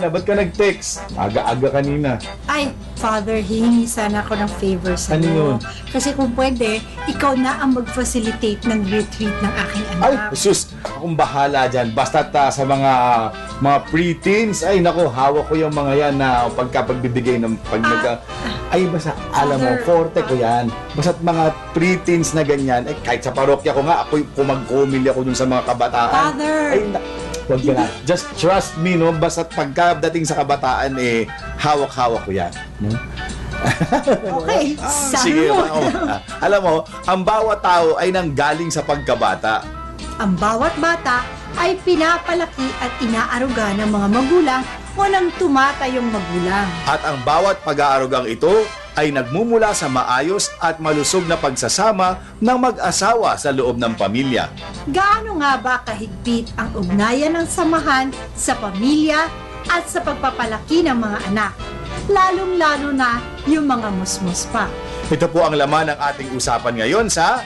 Juana, ba't ka nag-text? Aga-aga kanina. Ay, Father, hihingi sana ako ng favor sa Ano yun? Kasi kung pwede, ikaw na ang mag-facilitate ng retreat ng aking Ay, anak. sus, akong bahala dyan. Basta sa mga pre-teens, ay nako, hawak ko yung mga yan na pagkapagbibigay ng ay, basta, alam mo, Father, forte ko yan. Basta mga pre-teens na ganyan, eh, kahit sa parokya ko nga, ako kumag-comilya ko dun sa mga kabataan. Father! Ay, wag ka na. Just trust me, no? Basta pagkadating sa kabataan, eh, hawak-hawak ko yan. No? Okay, Sige, mo. alam mo, ang bawat tao ay nanggaling sa pagkabata. Ang bawat bata ay pinapalaki at inaaruga ng mga magulang o ng tumatayong magulang. At ang bawat pag-aarugang ito ay nagmumula sa maayos at malusog na pagsasama ng mag-asawa sa loob ng pamilya. Gaano nga ba kahigpit ang ugnayan ng samahan sa pamilya at sa pagpapalaki ng mga anak? Lalong-lalo na yung mga musmus pa. Ito po ang laman ng ating usapan ngayon sa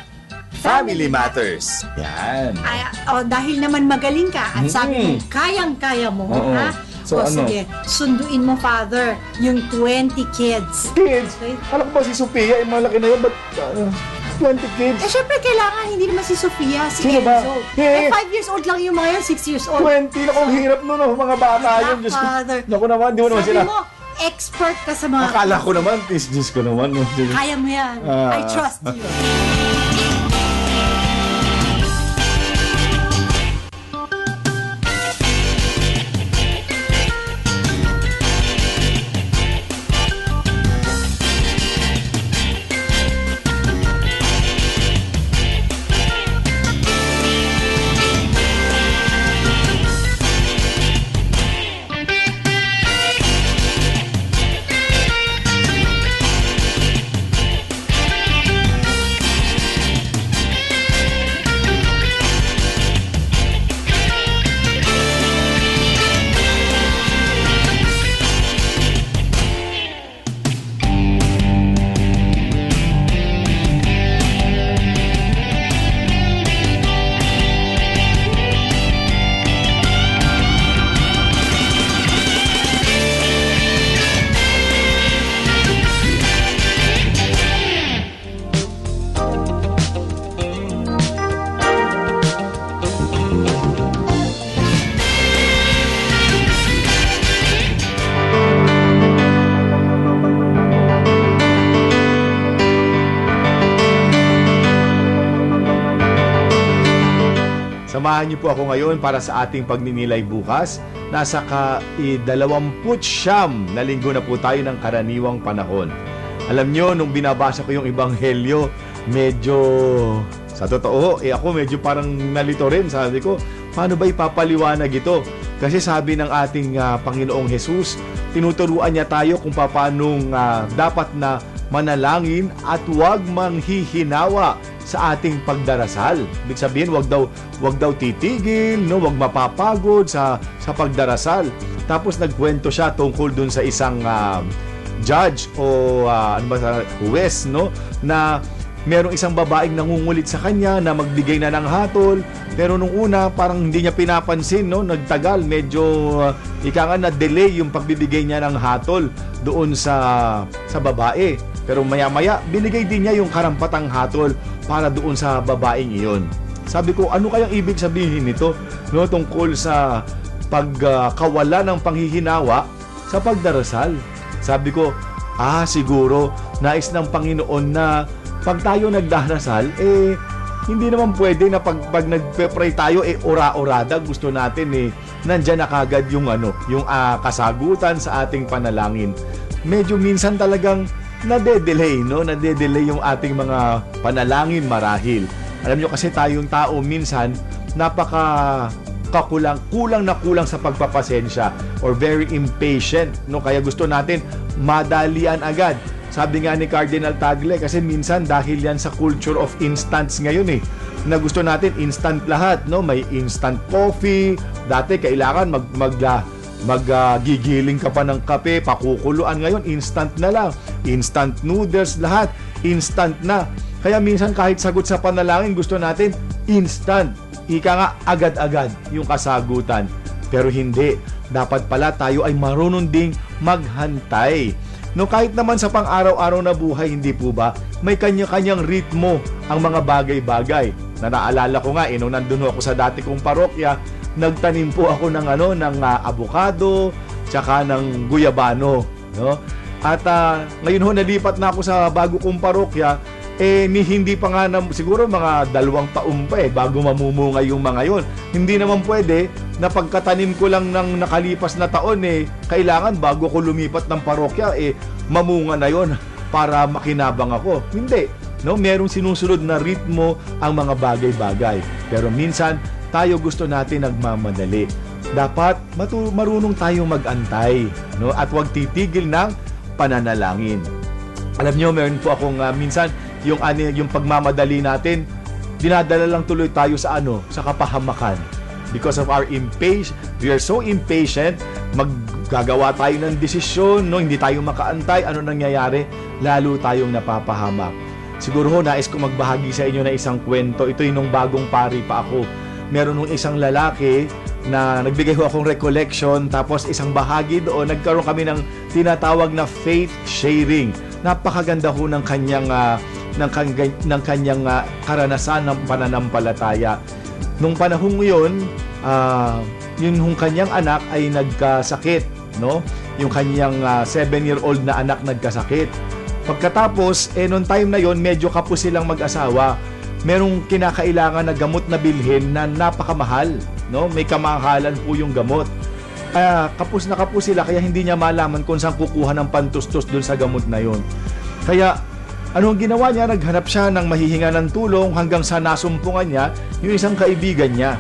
Family Matters. Yan. Ay, dahil naman magaling ka at sabi mo, kayang-kaya mo, Oo. ha? So, ano? Sige, sunduin mo, Father, yung 20 kids. Kids? Okay? Alam ko ba si Sophia, malaki na yun, ba't 20 kids? Eh, syempre, kailangan, hindi naman si Sofia, si Sino ba? Enzo. Eh, 5 years old lang yung mga yan, 6 years old. 20 na kung hirap nun, mga bata yun. Diyos ko. Father. Naku naman, di mo naman Sabi sila. mo, expert ka sa mga... Akala ko naman, Diyos ko naman. Kaya mo yan. I trust you. Samahan niyo po ako ngayon para sa ating pagninilay bukas. Nasa ka-29 na linggo na po tayo ng karaniwang panahon. Alam niyo, nung binabasa ko yung Ebanghelyo, medyo, sa totoo, ako medyo parang nalito rin. Sabi ko, paano ba ipapaliwanag ito? Kasi sabi ng ating Panginoong Jesus, tinuturuan niya tayo kung paano dapat na manalangin at huwag manghihinawa sa ating pagdarasal. Ibig sabihin, wag daw titigil, no, wag mapapagod sa pagdarasal. Tapos nagkwento siya tungkol dun sa isang judge o huwes, no, na merong isang babaeng nangungulit sa kanya na magbigay na ng hatol, pero nung una parang hindi niya pinapansin, no, nagtagal, medyo ika nga na-delay yung pagbibigay niya ng hatol doon sa babae. Pero maya-maya, binigay din niya yung karampatang hatol para doon sa babaeng iyon. Sabi ko, ano kayang ibig sabihin nito? No, tungkol sa pagkawala ng panghihinawa sa pagdarasal. Sabi ko, siguro, nais ng Panginoon na pag tayo nagdarasal, hindi naman pwede na pag nagpe-pray tayo, ora-orada. Gusto natin, nandyan na kagad yung kasagutan sa ating panalangin. Medyo minsan talagang nade-delay, no? Nade-delay yung ating mga panalangin marahil. Alam nyo kasi tayong tao minsan kulang sa pagpapasensya or very impatient, no? Kaya gusto natin madalian agad. Sabi nga ni Cardinal Tagle, kasi minsan dahil yan sa culture of instants ngayon na gusto natin instant lahat, no? May instant coffee. Dati kailangan gigiling ka pa ng kape, pakukuluan. Ngayon, instant na lang. Instant noodles, lahat. Instant na. Kaya minsan kahit sagot sa panalangin, gusto natin instant. Ika nga, agad-agad yung kasagutan. Pero hindi. Dapat pala tayo ay marunong ding maghantay. No, kahit naman sa pang-araw-araw na buhay, hindi po ba, may kanya-kanyang ritmo ang mga bagay-bagay. Na naalala ko nga, nung nandun ako sa dati kong parokya, nagtanim po ako ng avocado, tsaka ng guyabano, no? At ngayon ho, nalipat na ako sa bago kong parokya, hindi pa nga siguro mga 2 taon pa bago mamumunga yung mga yon. Hindi naman pwede na pagkatanim ko lang ng nakalipas na taon kailangan bago ko lumipat ng parokya mamunga na yon para makinabang ako. Hindi, no? Merong sinusunod na ritmo ang mga bagay-bagay. Pero minsan tayo gusto natin nagmamadali. Dapat marunong tayong mag-antay, no? At huwag titigil ng pananalangin. Alam niyo, meron po akong minsan yung pagmamadali natin, dinadala lang tuloy tayo sa kapahamakan. Because of our impatience, we are so impatient, maggagawa tayo ng desisyon, no? Hindi tayo makaantay, ano nangyayari? Lalo tayong napapahamak. Siguro ho, nais ko magbahagi sa inyo na isang kwento. Ito yung nung bagong pari pa ako. Meron nung isang lalaki na nagbigay ho akong recollection, tapos isang bahagi doon, nagkaroon kami ng tinatawag na faith sharing. Napakaganda ho ng kanyang karanasan ng pananampalataya. Nung panahong yun, yung kanyang anak ay nagkasakit, no? Yung kanyang 7-year-old na anak nagkasakit. Pagkatapos, nung time na yon, medyo kapos silang mag-asawa. Merong kinakailangan na gamot na bilhin na napakamahal, no? May kamahalan po yung gamot. Kapos na kapos sila, kaya hindi niya malaman kung saan kukuha ng pantustos dun sa gamot na yon. Kaya anong ginawa niya? Naghanap siya ng mahihinga ng tulong hanggang sa nasumpungan niya yung isang kaibigan niya.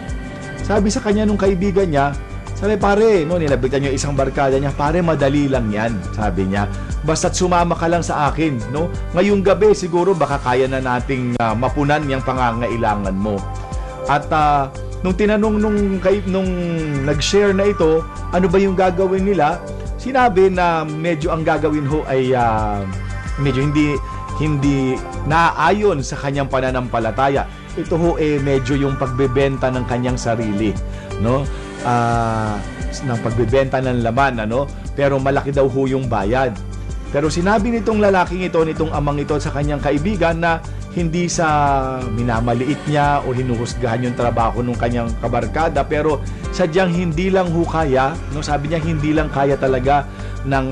Sabi sa kanya nung kaibigan niya, sabi, pare, no, nilabitan niya isang barkada niya, pare, madali lang yan, sabi niya. Basta't sumama ka lang sa akin, no? Ngayong gabi siguro baka kaya na nating mapunan yung pangangailangan mo. At nung tinanong nung nag-share na ito, ano ba yung gagawin nila? Sinabi na medyo ang gagawin ho ay medyo hindi naaayon sa kanyang pananampalataya. Ito ho medyo yung pagbebenta ng kanyang sarili, no? Ng pagbebenta ng laman, pero malaki daw ho yung bayad. Pero sinabi nitong lalaking ito, nitong amang ito sa kanyang kaibigan, na hindi sa minamaliit niya o hinuhusgahan yung trabaho ng kanyang kabarkada, pero sadyang hindi lang ho kaya, no? Sabi niya, hindi lang kaya talaga ng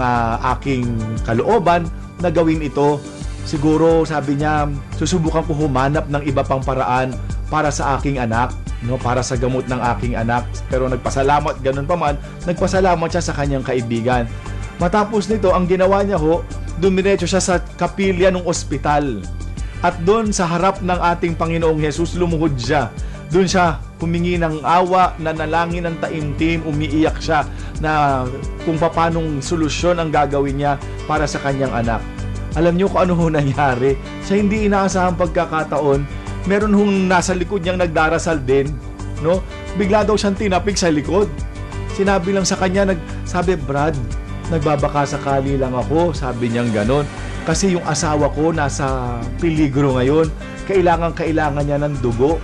aking kalooban na gawin ito. Siguro, sabi niya, susubukan ko humanap ng iba pang paraan para sa aking anak, no? Para sa gamot ng aking anak. Pero nagpasalamat, ganun pa man, nagpasalamat siya sa kanyang kaibigan. Matapos nito, ang ginawa niya ho, dumiretso siya sa kapilya ng ospital. At doon sa harap ng ating Panginoong Hesus, lumuhod siya. Doon siya humingi ng awa, nanalangin ng taimtim, umiiyak siya na kung paanong solusyon ang gagawin niya para sa kanyang anak. Alam niyo kung ano ho nangyari? Sa hindi inaasahang pagkakataon, meron hong nasa likod niyang nagdarasal din, no? Bigla daw siyang tinapik sa likod. Sinabi lang sa kanya, sabi, Brad, nagbabaka sakali lang ako, sabi niyang ganon. Kasi yung asawa ko nasa peligro ngayon, kailangan niya ng dugo.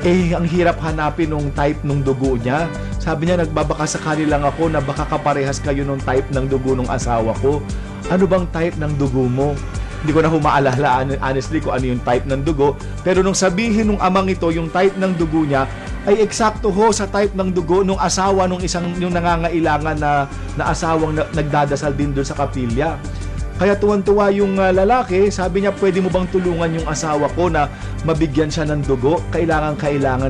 Ang hirap hanapin nung type ng dugo niya. Sabi niya, nagbabaka sakali lang ako na baka kaparehas kayo nung type ng dugo ng asawa ko. Ano bang type ng dugo mo? Hindi ko na maalala honestly kung ano yung type ng dugo. Pero nung sabihin nung amang ito, yung type ng dugo niya, ay eksakto ho sa type ng dugo nung asawa nung yung nangangailangan na asawang nagdadasal din doon sa kapilya. Kaya tuwan-tuwa yung lalaki, sabi niya, pwede mo bang tulungan yung asawa ko na mabigyan siya ng dugo? Kailangan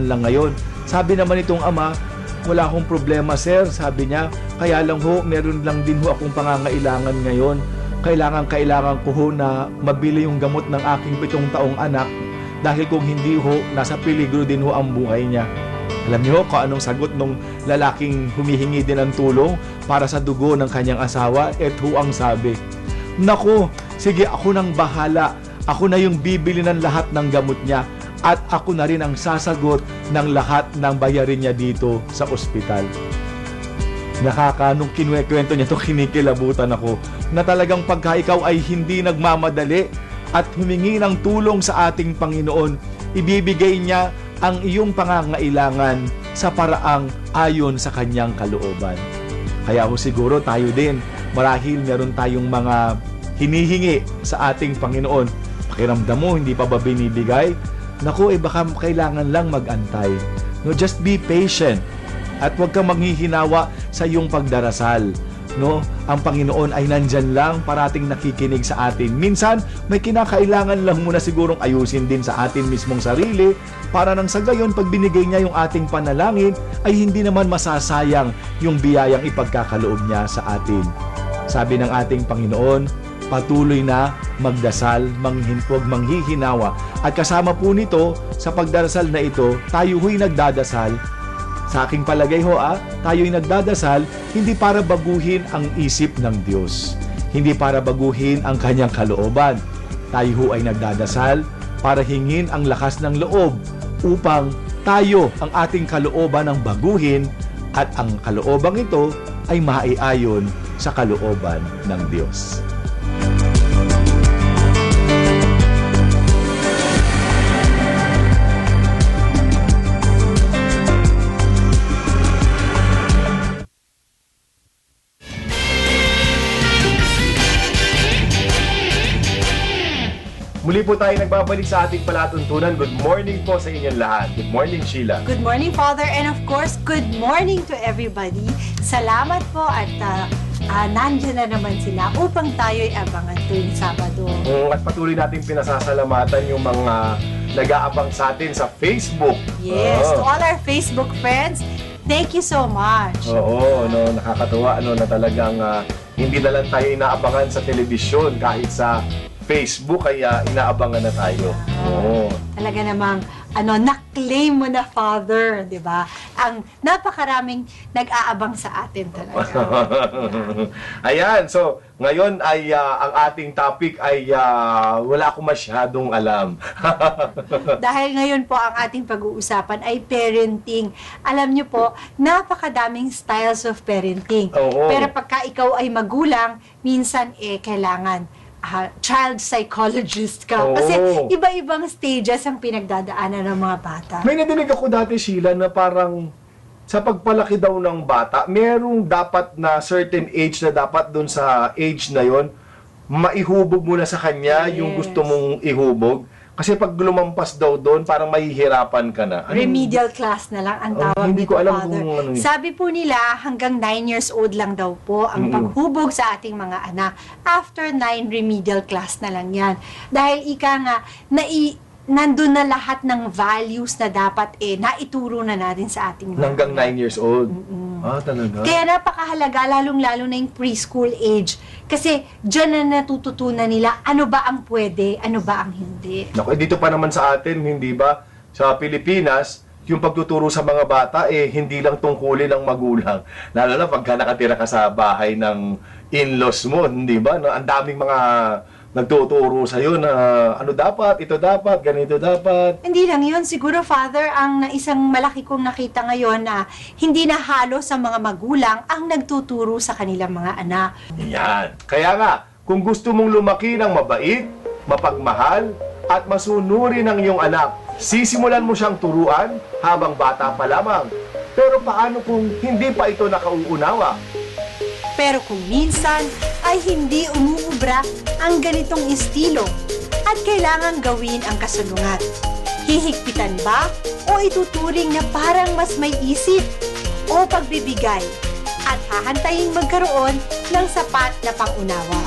lang ngayon. Sabi naman itong ama, wala akong problema sir, sabi niya, kaya lang ho, meron lang din ho akong pangangailangan ngayon. Kailangan ko ho na mabili yung gamot ng aking 7 taong anak, dahil kung hindi ho, nasa peligro din ho ang buhay niya. Alam niyo kung anong sagot nung lalaking humihingi din ng tulong para sa dugo ng kanyang asawa? Ito ang sabi, naku, sige, ako nang bahala. Ako na yung bibili ng lahat ng gamot niya at ako na rin ang sasagot ng lahat ng bayarin niya dito sa ospital. Nung kinuwento niya ito, kinikilabutan ako na talagang pagka ikaw ay hindi nagmamadali at humingi ng tulong sa ating Panginoon, ibibigay niya ang iyong pangangailangan sa paraang ayon sa kanyang kalooban. Kaya ho siguro tayo din, marahil meron tayong mga hinihingi sa ating Panginoon. Pakiramdam mo, hindi pa ba binibigay? Naku, baka kailangan lang mag-antay. No, just be patient. At huwag kang manghihinawa sa iyong pagdarasal. No, ang Panginoon ay nandyan lang, parating nakikinig sa atin. Minsan, may kinakailangan lang muna sigurong ayusin din sa atin mismong sarili para nang sa gayon, pag binigay niya yung ating panalangin, ay hindi naman masasayang yung biyayang ipagkakaloob niya sa atin. Sabi ng ating Panginoon, patuloy na magdasal, huwag manghihinawa. At kasama po nito, sa pagdarasal na ito, tayo huwag nagdadasal. Sa aking palagay tayo'y nagdadasal hindi para baguhin ang isip ng Diyos. Hindi para baguhin ang kanyang kalooban. Tayo ho ay nagdadasal para hingin ang lakas ng loob upang tayo ang ating kalooban ang baguhin at ang kaloobang ito ay maiayon sa kalooban ng Diyos. Muli po tayo nagbabalik sa ating palatuntunan. Good morning po sa inyong lahat. Good morning, Sheila. Good morning, Father, and of course, good morning to everybody. Salamat po at nandiyan na naman sila upang tayo'y abangan tuwing Sabado. At patuloy natin pinasasalamatan yung mga nag-aabang sa atin sa Facebook. Yes, to all our Facebook friends, thank you so much. Oo, nakakatuwa na talagang hindi na lang tayo inaabangan sa telebisyon, kahit sa Facebook ay inaabangan na tayo. Oo. Talaga namang na-claim mo na, Father, di ba? Ang napakaraming nag-aabang sa atin talaga. Ayan, so ngayon ay ang ating topic ay wala akong masyadong alam. Dahil ngayon po ang ating pag-uusapan ay parenting. Alam niyo po, napakadaming styles of parenting. Oo. Pero pagka ikaw ay magulang, minsan kailangan child psychologist ka. Oo. Kasi iba-ibang stages ang pinagdadaanan ng mga bata. May nadinig ako dati, Sheila, na parang sa pagpalaki daw ng bata, merong dapat na certain age na dapat doon sa age na yon maihubog mo na sa kanya yung gusto mong ihubog. Kasi pag lumampas daw doon, parang mahihirapan ka na. Remedial class na lang ang tawag hindi nito, ko alam Father. kung ano yun. Sabi po nila, hanggang 9 years old lang daw po ang paghubog sa ating mga anak. After 9, remedial class na lang yan. Dahil ika nga, nandun na lahat ng values na dapat naituro na natin sa ating mga Hanggang anak. 9 years old? Talaga? Kaya napakahalaga, lalong-lalo na yung preschool age. Kasi dyan na natututunan nila ano ba ang pwede, ano ba ang hindi. Naku, dito pa naman sa atin, hindi ba? Sa Pilipinas, yung pagtuturo sa mga bata, hindi lang tungkulin ng magulang. Lalo na pagka nakatira ka sa bahay ng in-laws mo, hindi ba? No, ang daming mga nagtuturo sa'yo na ano dapat, ito dapat, ganito dapat. Hindi lang yun. Siguro, Father, ang isang malaki kong nakita ngayon na hindi na halos sa mga magulang ang nagtuturo sa kanilang mga anak. Yan. Kaya nga, kung gusto mong lumaki ng mabait, mapagmahal, at masunuri ng iyong anak, sisimulan mo siyang turuan habang bata pa lamang. Pero paano kung hindi pa ito nakauunawa? Pero kung minsan ay hindi umuubra ang ganitong estilo at kailangan gawin ang kasulungat. Hihigpitan ba o ituturing na parang mas may isip o pagbibigay at hahantayin magkaroon ng sapat na pangunawa?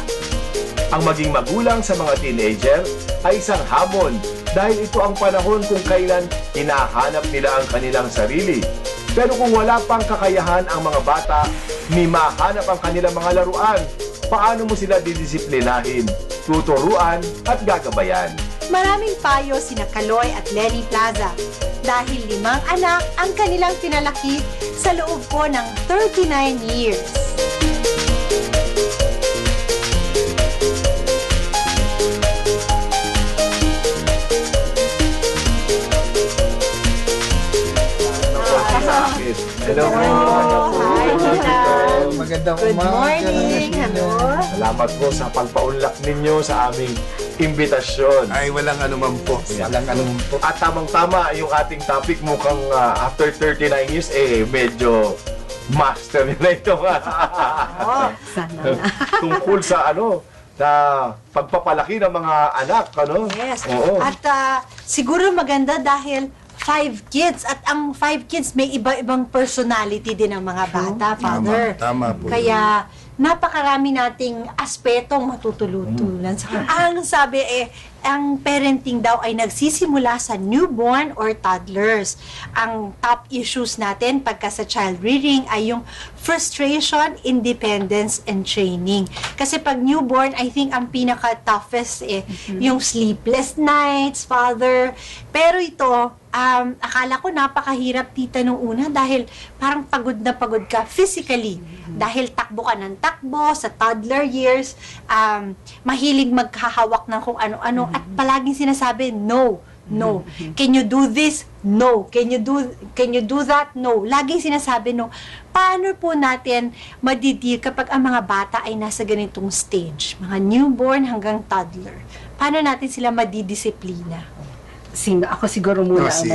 Ang maging magulang sa mga teenager ay isang hamon dahil ito ang panahon kung kailan hinahanap nila ang kanilang sarili. Pero kung wala pang kakayahan ang mga bata, ni mahanap ang kanilang mga laruan, paano mo sila didisiplinahin, tuturuan at gagabayan? Maraming payo sina Kaloy at Lenny Plaza dahil 5 anak ang kanilang pinalaki sa loob po ng 39 years. Hello po. Hi, Tita. Magandang magandang Good umaga. morning. Hello. Salamat po sa pagpaunlak ninyo sa aming imbitasyon. Ay, walang anuman po. Walang anuman po. At tamang-tama yung ating topic, mukhang after 39 years, medyo master nila ito. Oh, Sana. Tungkol sa na pagpapalaki ng mga anak, yes. Oo. At siguro maganda dahil 5 kids. At ang 5 kids, may iba-ibang personality din ang mga bata, Father. Tama po. Kaya, napakarami nating aspetong matutulutulan. Ang sabi ang parenting daw ay nagsisimula sa newborn or toddlers. Ang top issues natin pagka sa child rearing ay yung frustration, independence, and training. Kasi pag newborn, I think ang pinaka-toughest yung sleepless nights, Father. Pero ito, akala ko napakahirap, tita, nung una dahil parang pagod na pagod ka physically. Dahil takbo ka ng takbo sa toddler years, mahilig maghahawak ng kung ano-ano at palaging sinasabi, no. Can you do this? No. Can you do that? No. Laging sinasabi no. Paano po natin madideal kapag ang mga bata ay nasa ganitong stage? Mga newborn hanggang toddler. Paano natin sila madidisiplina? Ako siguro muna ang sige.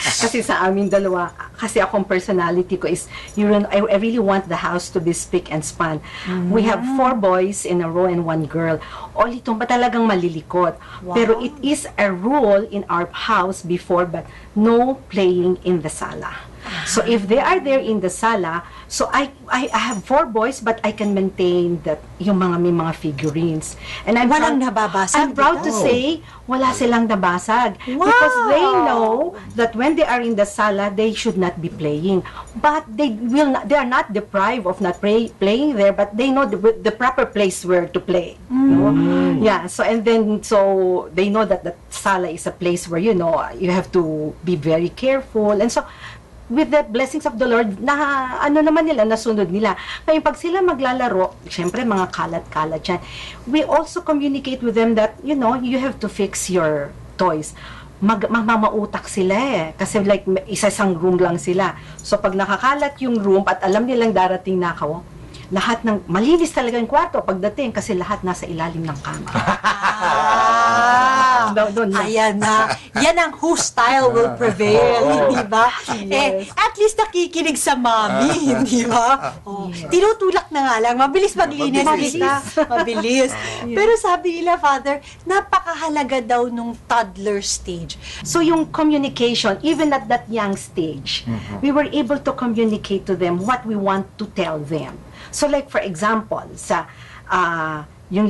Kasi sa amin dalawa, kasi akong personality ko is, I really want the house to be spick and span. We have 4 boys in a row and 1 girl. All itong ba talagang malilikot. Wow. Pero it is a rule in our house before, but no playing in the sala. So if they are there in the sala, so I have 4 boys, but I can maintain that yung may mga figurines. And Walang nababasag, I'm proud to dito? say, wala silang nabasag. Wow! Because they know that when they are in the sala, they should not be playing. But they are not deprived of not playing there, but they know the proper place where to play. No? Yeah, so they know that the sala is a place where, you have to be very careful. And so, with the blessings of the Lord, nasunod nila. Ngayon, pag sila maglalaro, syempre, mga kalat-kalat yan. We also communicate with them that, you have to fix your toys. Mamautak sila Kasi isa-isang room lang sila. So, pag nakakalat yung room at alam nilang darating nakaw, lahat malinis talaga yung kwarto pagdating kasi lahat nasa ilalim ng kama. Doon na. Ayan na. Yan ang whose style will prevail, di ba? Yes. At least nakikinig sa mommy, di ba? Tinutulak na nga lang. Mabilis maglinis. Mabilis. Mabilis. Pero sabi nila, Father, napakahalaga daw nung toddler stage. So yung communication, even at that young stage, we were able to communicate to them what we want to tell them. So like for example, yung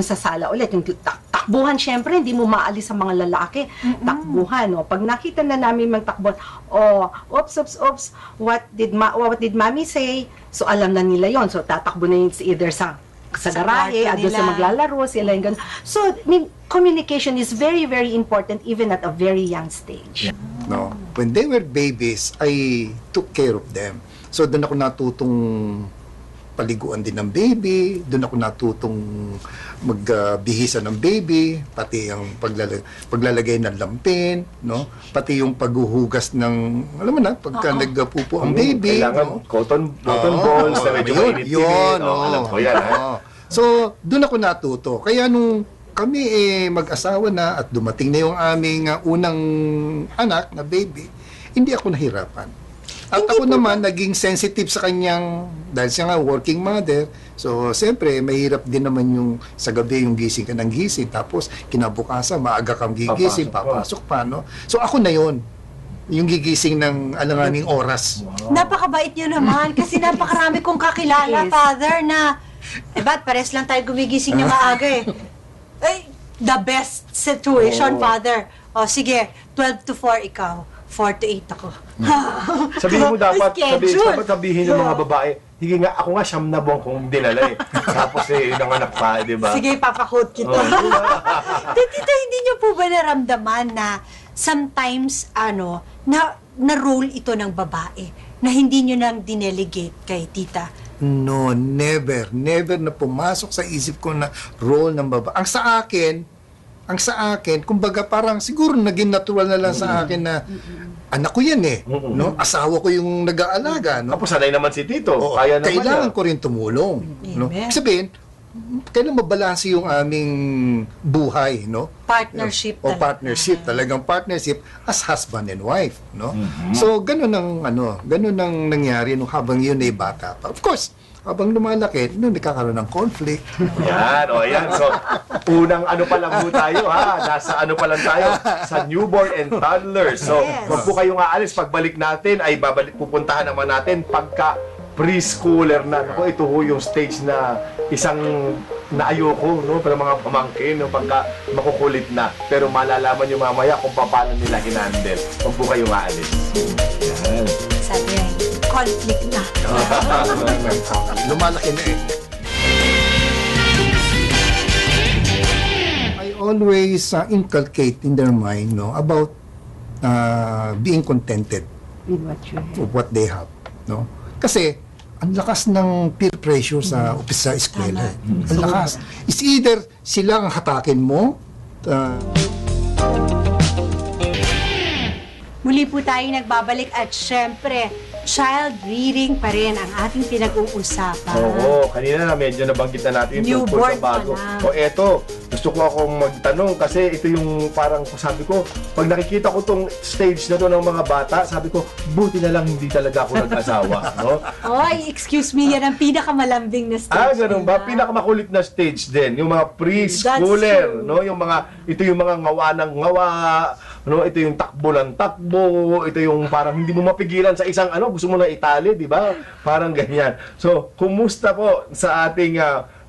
sa sala ulit, yung takbuhan, syempre, hindi mo maalis sa mga lalaki. Takbuhan, Pag nakita na namin magtakbuhan, oops, what did mommy say? So alam na nila yon. So tatakbo na yun either sa garahe, kwarto doon sa nila. maglalaro, sila yung ganun. So, communication is very, very important even at a very young stage. No. When they were babies, I took care of them. So, doon ako natutong paliguan din ng baby, doon ako natutong magbihisa ng baby, pati ang paglalagay ng lampin, pati yung paghuhugas ng, alam mo na, pagka nagpupo ang baby. Kailangan cotton balls na medyo mainit-init. Yun, Alam ko yan, So, doon ako natuto. Kaya nung kami mag-asawa na at dumating na yung aming unang anak na baby, hindi ako nahirapan. At ako naman, naging sensitive sa kanyang, dahil siya nga working mother, so siyempre, mahirap din naman yung sa gabi yung gising ka ng gising, tapos kinabukasan, maaga kang gigising, papasok pa, So ako na yon yung gigising ng alanganing oras. Napakabait niyo naman kasi napakarami kong kakilala, Yes. Father, na ba't pares lang tayo gumigising niya maaga Ay, the best situation, Father. Sige, 12 to 4 ikaw. 4 to 8 ako. Sabihin mo dapat Schedule. sabihin ng mga babae, sige nga, ako nga siyam na buwan kong dinala Tapos nanganak pa, di ba? Sige, papakot kita. Tita, hindi niyo po ba naramdaman na sometimes, na role ito ng babae, na hindi niyo nang dinelegate kay tita? No, never na pumasok sa isip ko na role ng babae. Ang sa akin, ang sa akin, kumbaga parang siguro naging natural na lang sa akin na anak ko yan eh, no? Asawa ko yung nag-aalaga, no? Tapos sanay naman si Tito. Oo, Kaya naman kailangan niya. ko rin tumulong, no? Amen. Sabihin, kailangan mabalanse yung aming buhay, no? Partnership O talaga. partnership, talagang partnership as husband and wife, no? So, ganun ang nangyari nung habang yun ay bata pa. Of course, habang lumalaki, nagkakaroon ng conflict. Yan, o yan. So, unang ano pa lang po tayo, ha? Nasa ano pa lang tayo? Sa newborn and toddlers. So, Yes. wag po kayong aalis. Pagbalik natin, ay pupuntahan naman natin pagka preschooler na. Ako, ito ho yung stage na isang naayoko, no? Para mga pamangkin, no? Pagka makukulit na. Pero malalaman nyo mamaya kung paano nila hinandle. Wag po kayong aalis. Yan. Sabi niya, conflict na. Lumalaki na eh. I always inculcate in their mind, no, about being contented In what you have. of what they have, no? Kasi ang lakas ng peer pressure sa sa eskwela. Ang lakas. It's either sila ang hatakin mo, Muli po tayo nagbabalik at syempre, child reading pa rin ang ating pinag-uusapan. Oo, kanina na medyo nabanggit na natin yung tungkol Newborn sa bago. pa lang. O eto, gusto ko akong magtanong kasi ito yung parang sabi ko, pag nakikita ko tong stage na to ng mga bata, sabi ko, buti na lang hindi talaga ako nag-asawa, no? Oy, excuse me, yan ang pinakamalambing na stage. Ganun ba? Pinakamakulit na stage din. Yung mga preschooler, That's true. no? Yung mga, ito yung mga ngawa ng ngawa, no? Ito yung takbo ng takbo, ito yung parang hindi mo mapigilan sa isang gusto mo na itali, di ba? Parang ganyan. So, kumusta po sa ating,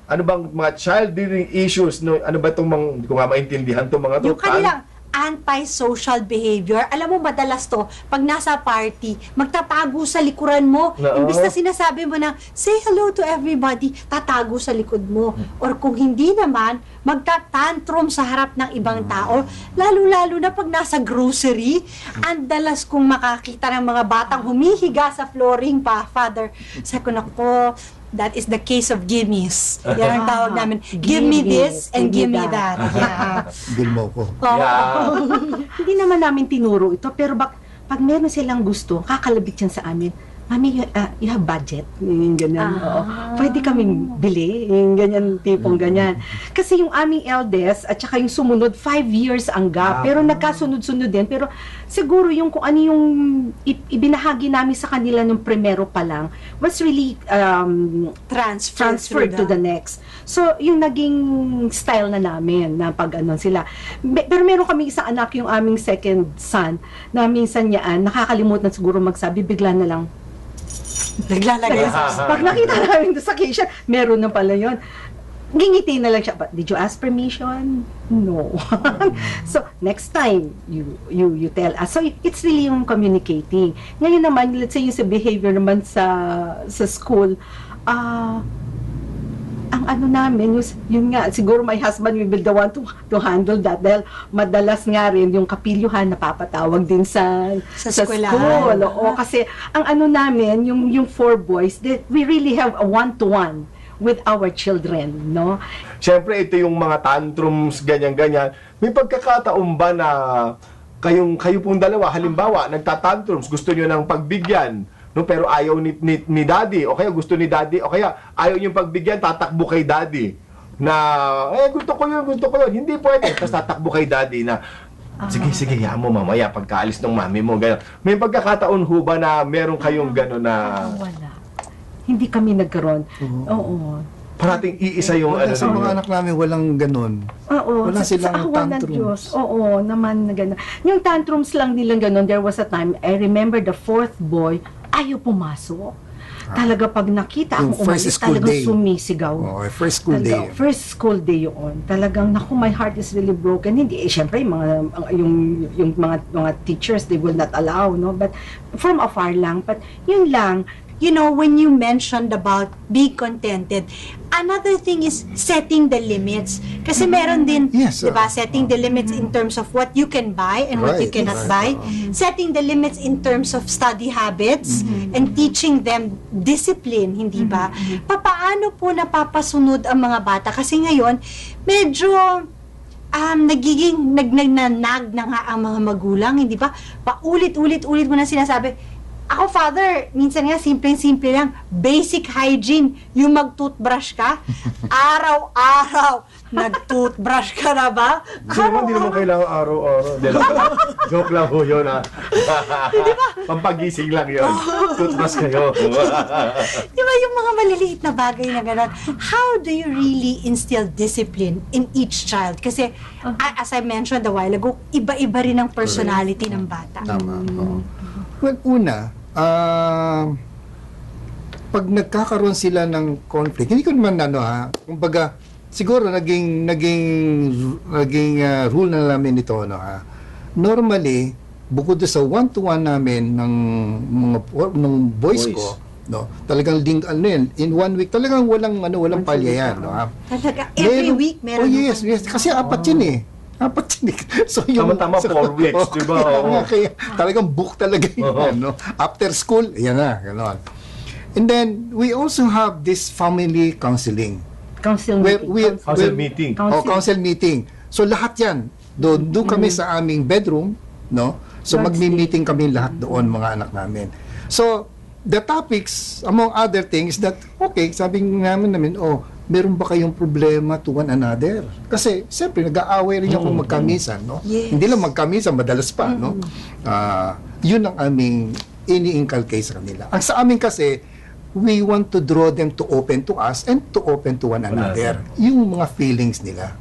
ano bang mga child rearing issues, no? Ano ba itong mga, hindi ko nga maintindihan itong mga to. Yung kanilang anti-social behavior, alam mo madalas to, pag nasa party, magtatago sa likuran mo. Oo. Imbis na sinasabi mo na, say hello to everybody, tatago sa likod mo. Or kung hindi naman, magtatantrum sa harap ng ibang tao. Lalo-lalo na pag nasa grocery, ang dalas kong makakita ng mga batang humihiga sa flooring pa, Father. Sabi ko, naku, that is the case of gimmies. Yan ang tawag namin. Give me this and give me that. Yeah. bill mo ko. Oo. Yeah. Hindi naman namin tinuro ito, pero pag meron silang gusto, kakalabit yan sa amin. Mami, you have budget? Yung ganyan. Oo. Pwede kaming bili? Yung ganyan, tipong ganyan. Kasi yung aming eldest, at saka yung sumunod, 5 years ang gap. Pero nagkasunod-sunod din. Pero siguro yung kung ano yung ibinahagi namin sa kanila nung primero pa lang, was really transferred to the next. So, yung naging style na namin, na pag sila. Pero meron kami isang anak, yung aming second son, na minsan yaan, nakakalimutan siguro magsabi, bigla na lang, Naglalagay sa... pag nakita namin doon sa kitchen, meron na pala yun. Ngingiti na lang siya, but did you ask permission? No. So, next time, you tell us. So, it's really yung communicating. Ngayon naman, let's say yung sa behavior naman sa school, ang ano namin, yun nga, siguro my husband will be the one to handle that dahil madalas nga rin yung kapilyuhan napapatawag din sa eskwelahan. school. Oo, kasi ang ano namin, yung 4 boys, we really have a one-to-one with our children, no? Siyempre, ito yung mga tantrums, ganyan-ganyan. May pagkakataon ba na kayo pong dalawa, halimbawa, nagtatantrums, gusto nyo ng pagbigyan, no, pero ayaw ni daddy, o kaya gusto ni daddy, o kaya ayaw niyong pagbigyan, tatakbo kay daddy. Na, gusto ko yun, hindi pwede. Tapos tatakbo kay daddy na, sige, hayaan mo mamaya, pagkaalis ng mami mo, gano'n. May pagkakataon ho ba na meron kayong gano'n na, Wala. Hindi kami nagkaroon. Oo. parating iisa yung Wala, sa ninyo? mga anak namin walang ganun. Oo, Wala silang awa ng tantrums. Diyos. Oo, naman na gano'n. Yung tantrums lang nilang gano'n, there was a time, I remember the 4th boy, ayaw pumasok. Talaga pag nakita Yung ako first umalis, school talagang day. sumisigaw. First school day. Talaga, first school day yun. Talagang, naku, my heart is really broken. Hindi, syempre, yung mga teachers, they will not allow, no? But, from afar lang. But, yun lang, You know, when you mentioned about being contented, another thing is setting the limits. Kasi meron din, Yes, di ba, setting the limits in terms of what you can buy and what you Right, cannot right. buy. Setting the limits in terms of study habits and teaching them discipline, hindi ba? Papaano po napapasunod ang mga bata? Kasi ngayon, medyo nagiging nagnanag na nga ang mga magulang, hindi ba? Paulit-ulit mo na sinasabi. Ako, Father, minsan nga, simpleng-simple lang, basic hygiene, yung mag-toothbrush ka, araw-araw, nag-toothbrush ka na ba? Hindi naman kailangan araw-araw. Joke lang ho yun, ha? Pampagising lang yun. Toothbrush kayo. Di ba yung mga maliliit na bagay na gano'n? How do you really instill discipline in each child? Kasi, as I mentioned a while ago, iba-iba rin ang personality ng bata. Tama. Oo. Well, una, pag nagkakaroon sila ng conflict, hindi ko naman kumbaga, siguro naging rule na namin ito, normally, bukod sa one-to-one namin ng boys ko, talagang in 1 week, talagang walang palya yan, Talaga, every week meron. yes, kasi apat yun eh. So Tama-tama 4 weeks, di ba? Kaya talagang book talaga yun, After school, yan na, gano'n. And then, we also have this family counseling. Council meeting. Council meeting. So, lahat yan. Doon kami sa aming bedroom, So, magmi-meeting kami lahat doon, mga anak namin. So, the topics, among other things, that, sabi namin, meron ba kayong problema to one another? Kasi, siyempre, nag-aaway rin ako magkamisan, Yes. Hindi lang magkamisan, madalas pa, yun ang aming ini-inculcate sa kanila. Ang sa amin kasi, we want to draw them to open to us and to open to one another. Yung mga feelings nila.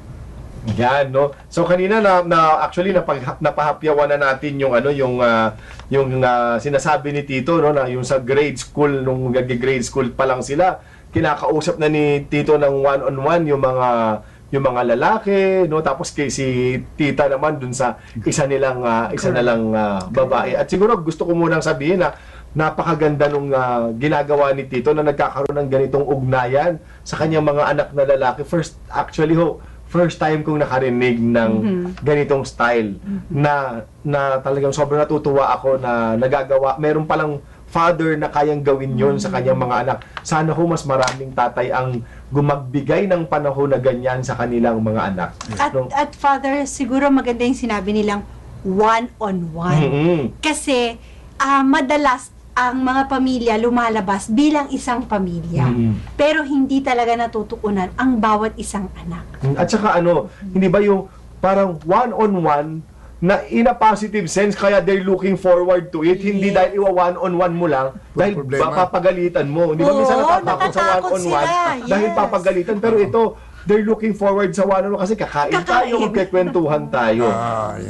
Yan, no? So kanina actually napahapyawan na natin yung sinasabi ni Tito, no, na yung sa grade school, nung nag-grade school pa lang sila, kinakausap na ni Tito ng one-on-one yung mga lalaki, no, tapos si Tita naman dun sa isa na lang babae. At siguro gusto ko munang sabihin na napakaganda nung ginagawa ni Tito na nagkakaroon ng ganitong ugnayan sa kanyang mga anak na lalaki. First time kong nakarinig ng ganitong style na talagang sobrang natutuwa ako na nagagawa. Meron palang father na kayang gawin yon sa kanyang mga anak. Sana ho mas maraming tatay ang gumagbigay ng panahon na ganyan sa kanilang mga anak. At Father, siguro maganda yung sinabi nilang one-on-one. Kasi madalas ang mga pamilya lumalabas bilang isang pamilya. Pero hindi talaga natutuunan ang bawat isang anak. At saka hindi ba yung parang one-on-one na in a positive sense, kaya they're looking forward to it, hindi dahil one-on-one mo lang, dahil papagalitan mo. Hindi ba minsan natatakot sa one-on-one dahil papagalitan, pero ito, they're looking forward sa one-on-one kasi kakain tayo, magkikwentuhan tayo.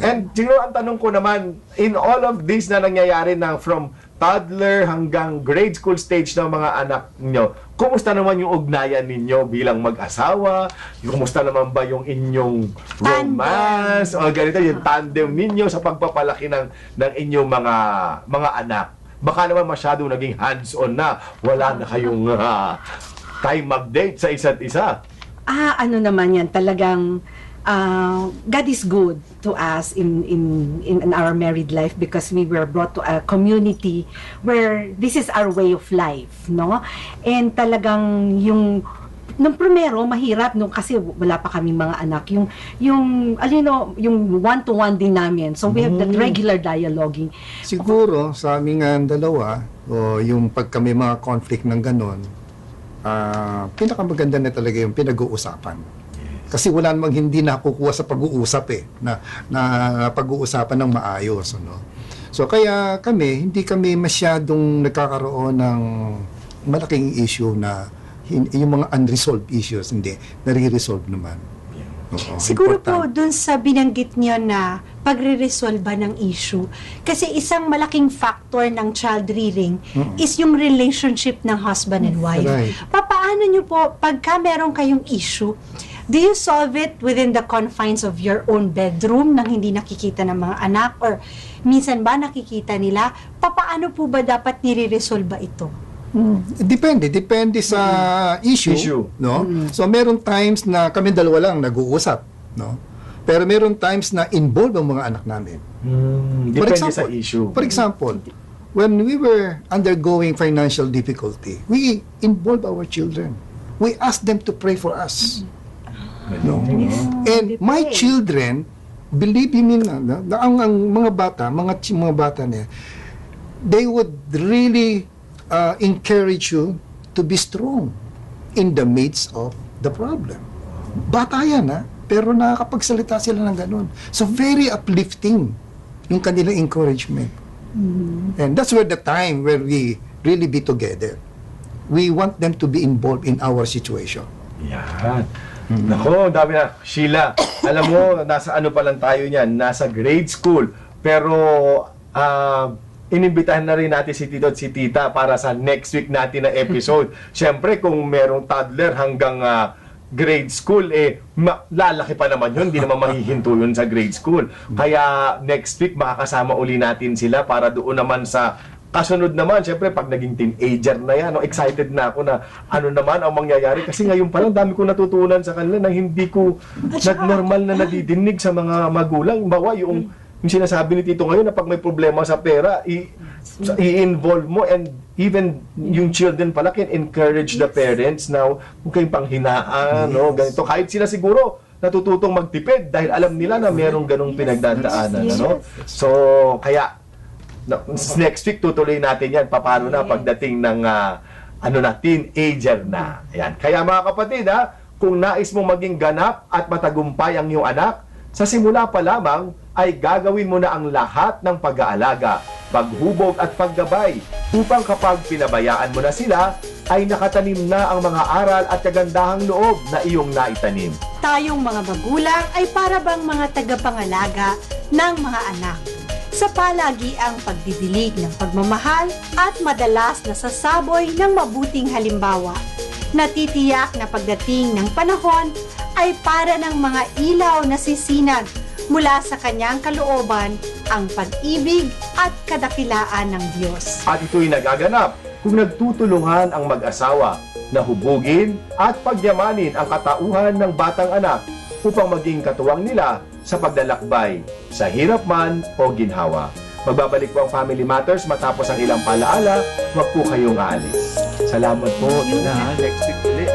And siguro ang tanong ko naman, in all of this na nangyayari na from toddler hanggang grade school stage ng mga anak niyo, kumusta naman yung ugnayan ninyo bilang mag-asawa? Kumusta naman ba yung inyong romance? O ganito, yung tandem ninyo sa pagpapalaki ng inyong mga anak? Baka naman masyadong naging hands-on na, wala na kayong time mag-date sa isa't isa. Ano naman yan, talagang God is good to us in our married life because we were brought to a community where this is our way of life, no? And talagang yung nung primero mahirap nung kasi wala pa kaming mga anak, yung one-to-one din namin. So we have that regular dialoguing. Siguro sa aming dalawa, yung pag kami mga conflict ng ganon, pinakamaganda na talaga yung pinag-uusapan. Kasi wala namang hindi nakukuha sa pag-uusap na pag-uusapan ng maayos. So kaya hindi kami masyadong nagkakaroon ng malaking issue na yung mga unresolved issues, hindi, nare-resolve naman. Siguro po, dun sa binanggit niyo na pagre-resolve ng issue, kasi isang malaking factor ng child rearing is yung relationship ng husband and wife. Right. Paano niyo po, pagka meron kayong issue, do you solve it within the confines of your own bedroom nang hindi nakikita ng mga anak? Or minsan ba nakikita nila? Paano po ba dapat nire-resolve ito? Depende sa issue. No? So meron times na kami dalawa lang nag-uusap, no? Pero meron times na involved ang mga anak namin. Depende sa issue. For example, when we were undergoing financial difficulty, we involved our children. We asked them to pray for us. No? They And my play. children, believe me na ang mga bata, mga bata niya, they would really encourage you to be strong in the midst of the problem. Bata yan, pero nakakapagsalita sila ng ganun. So very uplifting yung kanilang encouragement. And that's where the time where we really be together. We want them to be involved in our situation. Yan. Nako, ang dami na. Sheila, alam mo, nasa ano pa lang tayo niyan, nasa grade school. Pero, inimbitahan na rin natin si Tito at si Tita para sa next week natin na episode. Siyempre, kung merong toddler hanggang grade school, lalaki pa naman yun. Hindi naman mahihinto yun sa grade school. Kaya, next week, makakasama uli natin sila para doon naman sa kasunod naman, syempre, pag naging teenager na yan, excited na ako na ano naman ang mangyayari. Kasi ngayon pa lang, dami ko natutunan sa kanila na hindi ko normal na nadidinig sa mga magulang. Bawa, yung sinasabi ni Tito ngayon na pag may problema sa pera, i-involve mo, and even yung children pala can encourage the parents na huwag kayong panghinaan, no? Ganito. Kahit sila siguro natututong magtipid dahil alam nila na merong ganong pinagdadaanan. Ano? So, kaya next week tutuloy natin yan paano na pagdating ng teenager na. Ayan. Kaya mga kapatid, kung nais mo maging ganap at matagumpay ang iyong anak, sa simula pa lamang ay gagawin mo na ang lahat ng pag-aalaga, paghubog at paggabay upang kapag pinabayaan mo na sila, ay nakatanim na ang mga aral at kagandahang loob na iyong naitanim. Tayong mga magulang ay para bang mga tagapangalaga ng mga anak. Sa palagiang pagdidilig ng pagmamahal at madalas nasasaboy ng mabuting halimbawa. Natitiyak na pagdating ng panahon ay para ng mga ilaw na sisinag mula sa kanyang kalooban ang pag-ibig at kadakilaan ng Diyos. At ito'y nagaganap kung nagtutulungan ang mag-asawa na hubugin at pagyamanin ang katauhan ng batang anak upang maging katuwang nila sa paglalakbay, sa hirap man o ginhawa. Magbabalik po ang Family Matters matapos ang ilang palaala. Huwag po kayong aalis. Salamat po. Next week ulit.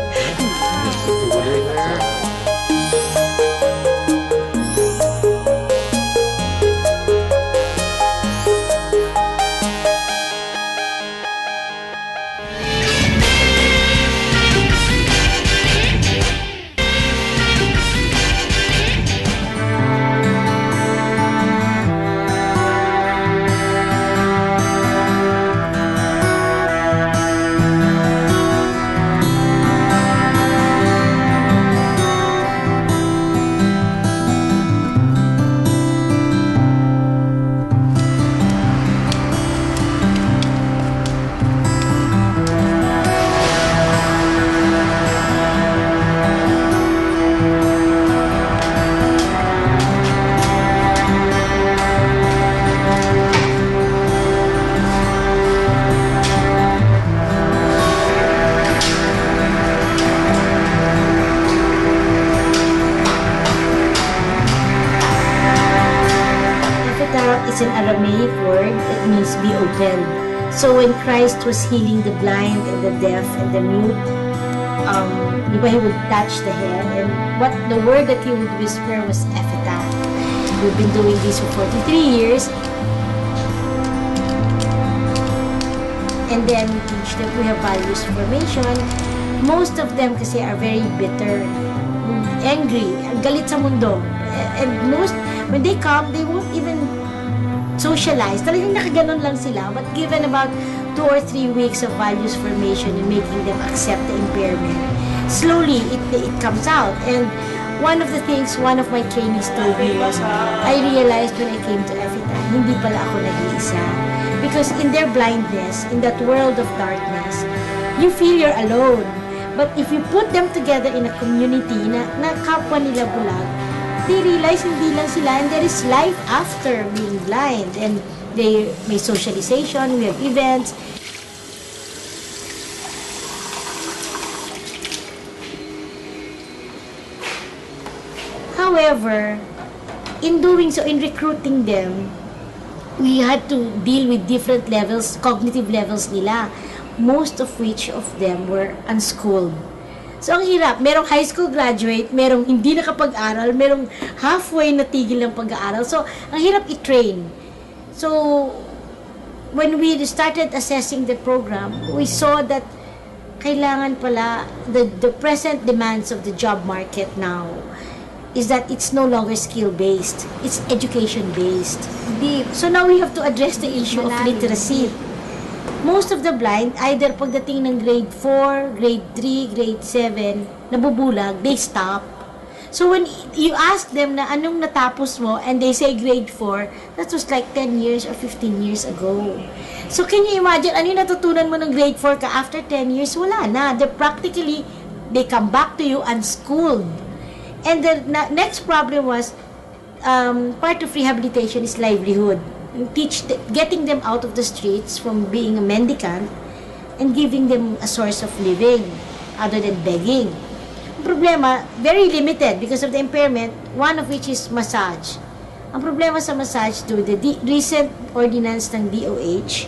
Is an Aramaic word that means be open. So when Christ was healing the blind and the deaf and the mute, he would touch the head, and what the word that he would whisper was Ephata. We've been doing this for 43 years, and then we teach them. We have values formation. Most of them kasi are very bitter, angry, galit sa mundo, and most when they come, they won't even socialize. Talagang nakaganon lang sila. But given about 2 or 3 weeks of values formation and making them accept the impairment, slowly it comes out. And one of the things one of my trainees told me was, I realized when I came to Ephita, hindi pala ako nag-iisa. Because in their blindness, in that world of darkness, you feel you're alone. But if you put them together in a community na kapwa nila bulag, they realize hindi lang sila, and there is life after being blind, and they may socialization, we have events. However, in doing so, in recruiting them, we had to deal with different levels, cognitive levels nila, most of which of them were unschooled. So, ang hirap. Merong high school graduate, merong hindi nakapag-aral, merong halfway natigil ng pag-aaral. So, ang hirap i-train. So, when we started assessing the program, we saw that kailangan pala, the present demands of the job market now is that it's no longer skill-based. It's education-based. So, now we have to address the issue of literacy. Most of the blind, either pagdating ng grade 4, grade 3, grade 7, nabubulag, they stop. So when you ask them na anong natapos mo and they say grade 4, that was like 10 years or 15 years ago. So can you imagine, ano yung natutunan mo ng grade 4 ka after 10 years? Wala na. They come back to you unschooled. And the next problem was, part of rehabilitation is livelihood. Getting them out of the streets from being a mendicant and giving them a source of living other than begging. Ang problema, very limited because of the impairment, one of which is massage. Ang problema sa massage to the recent ordinance ng DOH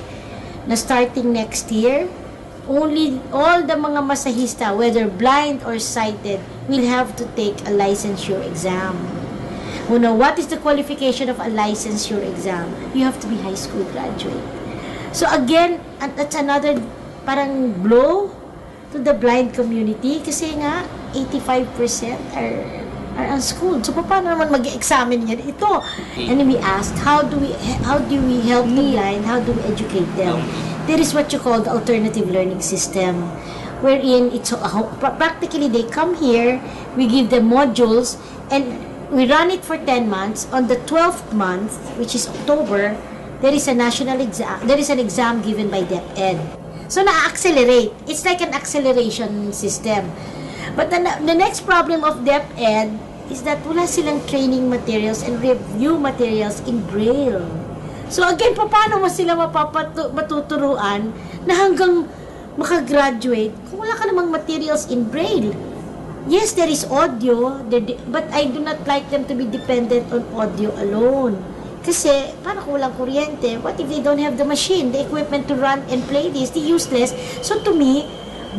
na starting next year, only all the mga masahista, whether blind or sighted, will have to take a licensure exam. What is the qualification of a licensure exam? You have to be high school graduate. So again, that's another parang blow to the blind community kasi nga 85% are unschooled. So paano naman mag-examine yan ito? And then we asked, how do we help the blind? How do we educate them? There is what you call the alternative learning system, wherein it's practically they come here, we give them modules, and we run it for 10 months. On the 12th month, which is October, there is a national exam. There is an exam given by DepEd. So na-accelerate. It's like an acceleration system. But the next problem of DepEd is that wala silang training materials and review materials in Braille. So again, paano mo sila matuturuan na hanggang makagraduate kung wala ka namang materials in Braille? Yes, there is audio, but I do not like them to be dependent on audio alone. Kasi, paano kung walang kuryente? What if they don't have the machine, the equipment to run and play this? They're useless. So to me,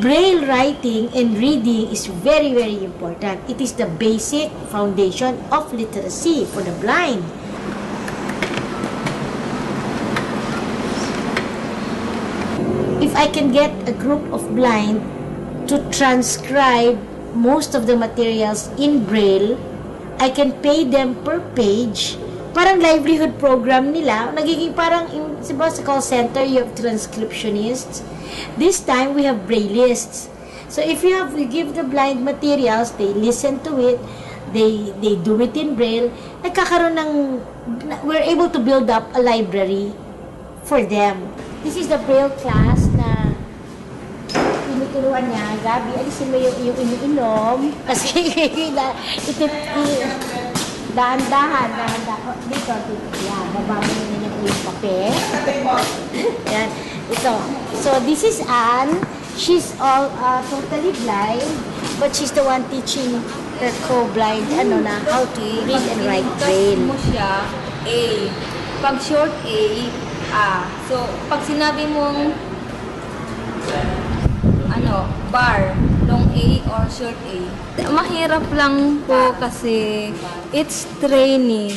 Braille writing and reading is very, very important. It is the basic foundation of literacy for the blind. If I can get a group of blind to transcribe most of the materials in Braille, I can pay them per page. Parang livelihood program nila. Nagiging parang, sa call center, you have transcriptionists. This time, we have Braillists. So if we give the blind materials, they listen to it, they do it in Braille, we're able to build up a library for them. This is the Braille class na tinuturuan niya, Gabi, alisin mo yung iniinom. Kasi, dahan-dahan. Dito. Yan, baba mo na niya yung papel. Yan, ito. So, this is Anne. She's all totally blind, but she's the one teaching her co-blind, how to read and write Braille. Mo siya, A. Pag short A, A. So, pag sinabi mong bar, long A or short A. Mahirap lang po kasi it's training,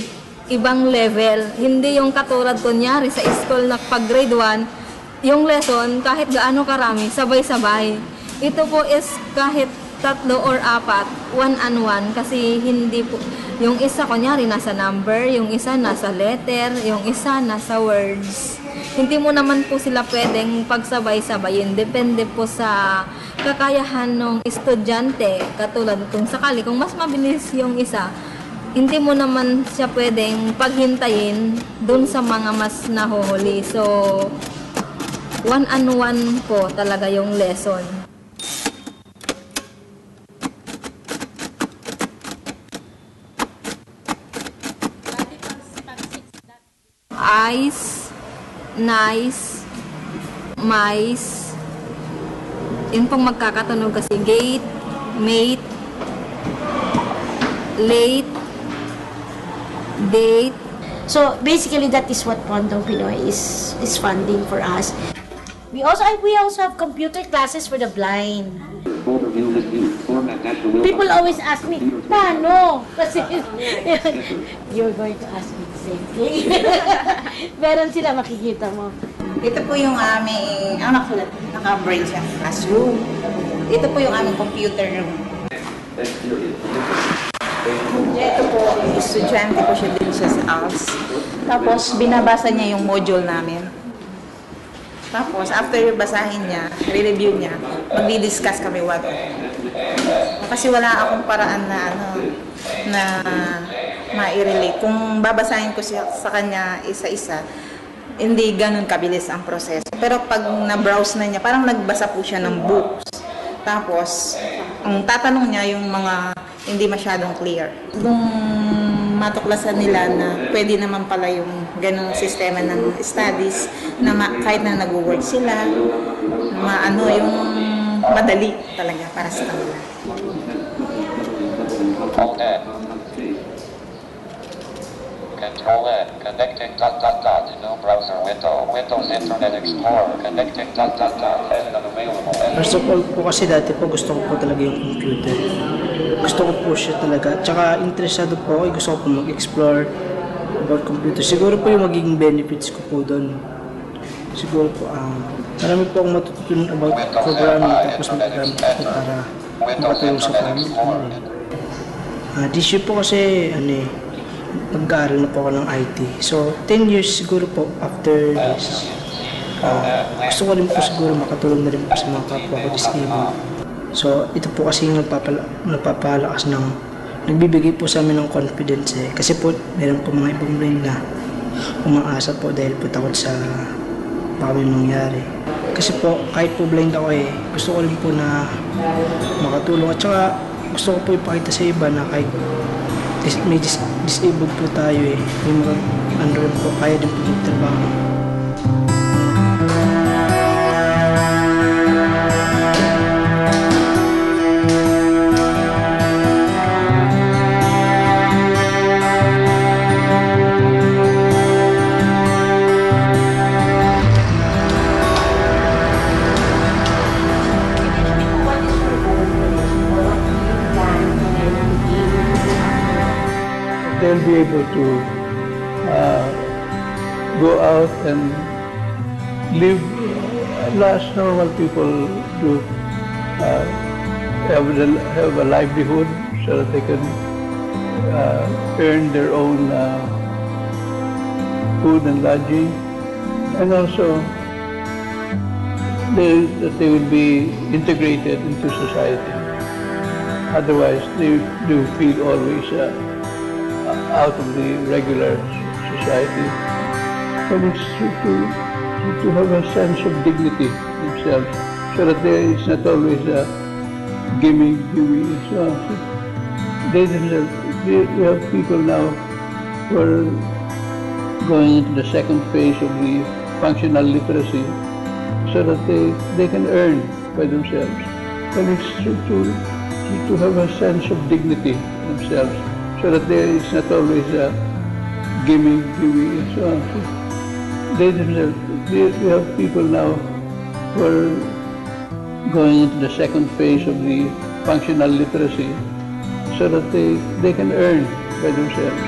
ibang level. Hindi yung katulad kunyari sa school na pag grade 1, yung lesson kahit gaano karami, sabay-sabay. Ito po is kahit 3 or 4, 1-on-1 kasi hindi po, yung isa kunyari nasa number, yung isa nasa letter, yung isa nasa words. Hindi mo naman po sila pwedeng pagsabay-sabayin. Depende po sa kakayahan ng estudyante. Katulad kung sakali, kung mas mabilis yung isa, hindi mo naman siya pwedeng paghintayin dun sa mga mas nahuhuli. So, 1-on-1 po talaga yung lesson. Eyes, nice, mice, yun pong magkakatunog kasi gate, mate, late, date. So basically that is what Pondong Pinoy is funding for us. We also have computer classes for the blind. People always ask me, paano? Kasi you're going to ask me the same thing. Meron sila, makikita mo. Ito po yung aming, naka-braille siya, classroom. Ito po yung aming computer room. Ito po, estudyante po siya din siya sa ALS. Tapos, binabasa niya yung module namin. Tapos, after basahin niya, re-review niya, magdi-discuss kami what. Kasi wala akong paraan na ma-relate. Kung babasahin ko siya sa kanya isa-isa, hindi ganun kabilis ang proseso. Pero pag na-browse na niya, parang nagbasa po siya ng books. Tapos, ang tatanong niya yung mga hindi masyadong clear. Kung matuklasan nila na pwede naman pala yung ganung sistema ng studies na kahit na nag-work sila, yung madali talaga para sa kanila. Control N. Control N. Connecting ... New browser window. Windows Internet Explorer. Connecting ... N unavailable. First of all po kasi dati po gusto ko po talaga yung computer. Gusto ko po siya talaga. Tsaka interesado po ako, gusto ko po mag-explore about computer. Siguro po yung magiging benefits ko po doon. Siguro po, marami po akong matutunan about programming tapos mag-gamit po para makatulong sa family. This year po kasi, mag-aaral na po ako ng IT. So, 10 years siguro po after this, gusto ko rin po siguro makatulong na rin po sa mga kapwa ko disabled. So, ito po kasi yung nagpapalakas nagbibigay po sa amin ng confidence Kasi po, meron po mga ibang brain na umaasa po dahil po takot sa baka may mangyari. Kasi po, kahit po blind ako gusto ko rin po na makatulong. At saka, gusto ko po ipakita sa iba na kahit may disabled po tayo may mga rin po, kaya din po magtrabaho. They'll be able to go out and live as normal people do, have a livelihood so that they can earn their own food and lodging, and also that they will be integrated into society. Otherwise, they do feel always out of the regular society. But it's to have a sense of dignity themselves, so that there is not always a gimme. So they themselves, we have people now who are going into the second phase of the functional literacy, so that they can earn by themselves. But it's to have a sense of dignity themselves, so that there is not always a gimme. So they themselves, we have people now who are going into the second phase of the functional literacy, so that they can earn by themselves.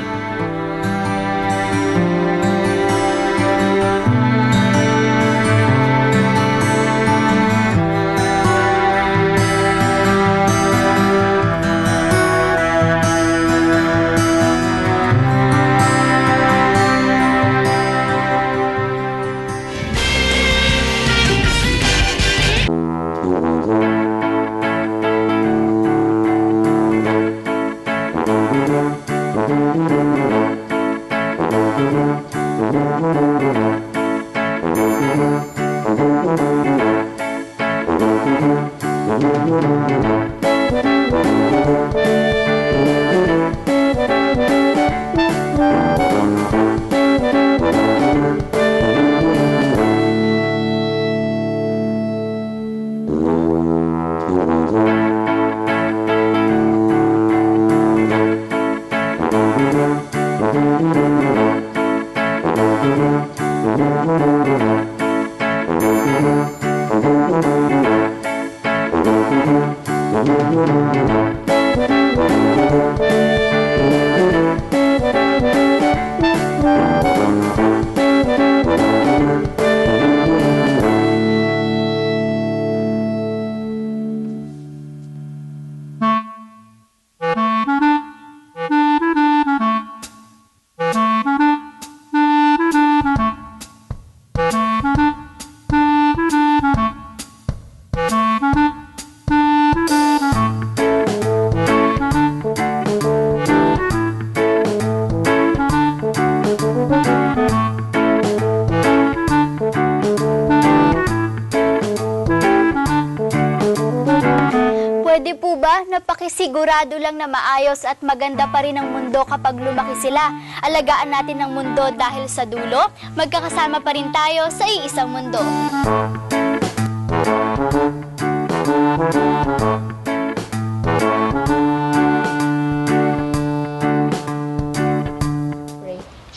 Sigurado lang na maayos at maganda pa rin ang mundo kapag lumaki sila. Alagaan natin ang mundo dahil sa dulo, magkakasama pa rin tayo sa iisang mundo.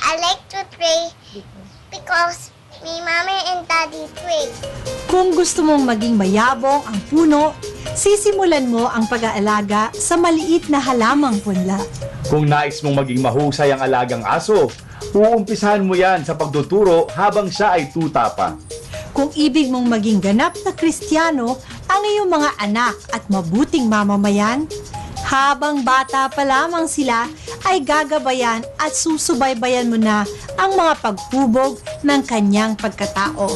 I like to pray because my mommy and daddy pray. Kung gusto mong maging mayabong ang puno, sisimulan mo ang pag-aalaga sa maliit na halamang punla. Kung nais mong maging mahusay ang alagang aso, uumpisahan mo yan sa pagtuturo habang siya ay tuta pa. Kung ibig mong maging ganap na Kristiyano ang iyong mga anak at mabuting mamamayan, habang bata pa lamang sila ay gagabayan at susubaybayan mo na ang mga pagpubog ng kanyang pagkatao.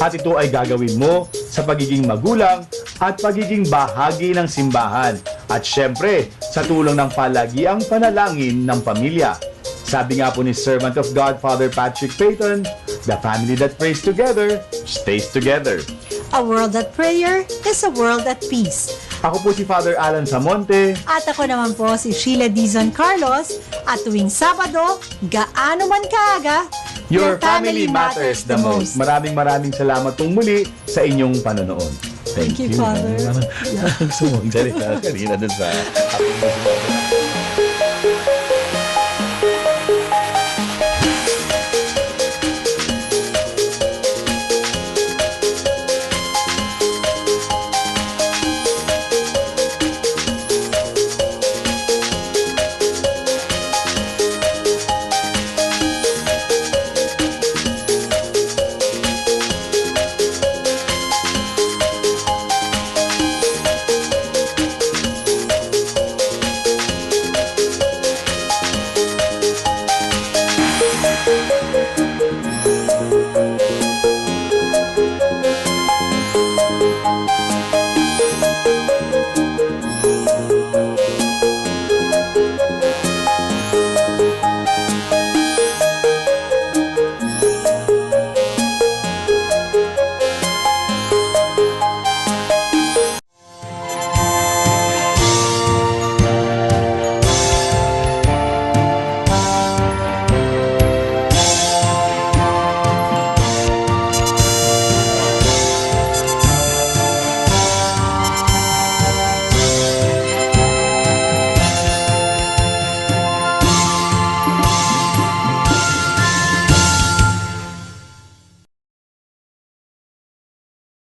At ito ay gagawin mo sa pagiging magulang at pagiging bahagi ng simbahan. At syempre, sa tulong ng palagiang panalangin ng pamilya. Sabi nga po ni Servant of God, Father Patrick Peyton, the family that prays together, stays together. A world at prayer is a world at peace. Ako po si Father Alan Samonte. At ako naman po si Sheila Dizon Carlos. At tuwing Sabado, gaano man kaaga, Your family matters the most. Maraming salamat pong muli sa inyong panonood. Thank you, Father. Gusto mong salita kanina dun sa